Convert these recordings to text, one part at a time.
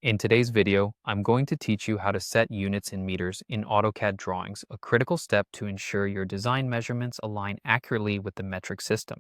In today's video, I'm going to teach you how to set units in meters in Autocad drawings, a critical step to ensure your design measurements align accurately with the metric system.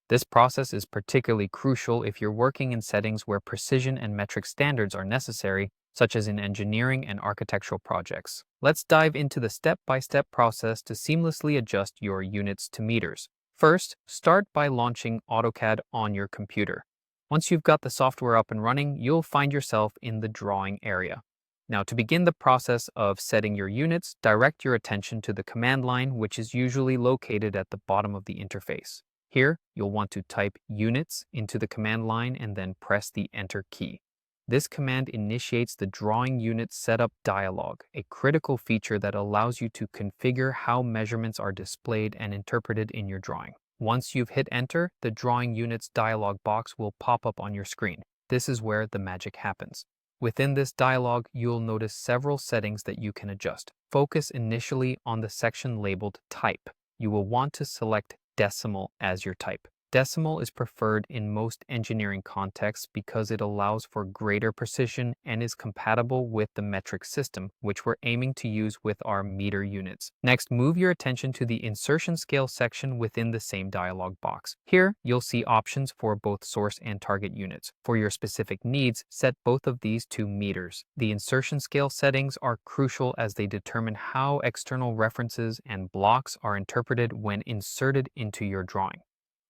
This process is particularly crucial if you're working in settings where precision and metric standards are necessary, such as in engineering and architectural projects. Let's dive into the step-by-step process to seamlessly adjust your units to meters. First, start by launching Autocad on your computer. Once you've got the software up and running, you'll find yourself in the drawing area. Now, to begin the process of setting your units, direct your attention to the command line, which is usually located at the bottom of the interface. Here, you'll want to type units into the command line and then press the Enter key. This command initiates the drawing unit setup dialog, a critical feature that allows you to configure how measurements are displayed and interpreted in your drawing. Once you've hit enter, the drawing units dialog box will pop up on your screen. This is where the magic happens. Within this dialog, you'll notice several settings that you can adjust. Focus initially on the section labeled Type. You will want to select Decimal as your type. Decimal is preferred in most engineering contexts because it allows for greater precision and is compatible with the metric system, which we're aiming to use with our meter units. Next, move your attention to the insertion scale section within the same dialog box. Here, you'll see options for both source and target units. For your specific needs, set both of these to meters. The insertion scale settings are crucial as they determine how external references and blocks are interpreted when inserted into your drawing.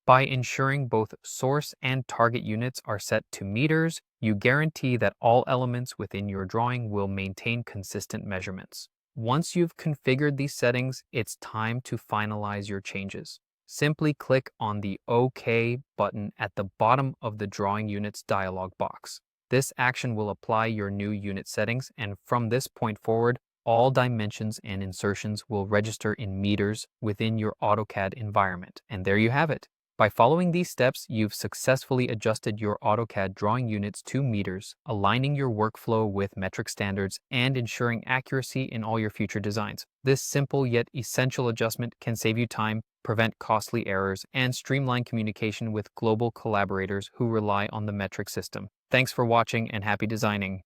By ensuring both source and target units are set to meters, you guarantee that all elements within your drawing will maintain consistent measurements. Once you've configured these settings, it's time to finalize your changes. Simply click on the OK button at the bottom of the drawing units dialog box. This action will apply your new unit settings, and from this point forward, all dimensions and insertions will register in meters within your Autocad environment. And there you have it. By following these steps, you've successfully adjusted your Autocad drawing units to meters, aligning your workflow with metric standards and ensuring accuracy in all your future designs. This simple yet essential adjustment can save you time, prevent costly errors, and streamline communication with global collaborators who rely on the metric system. Thanks for watching and happy designing.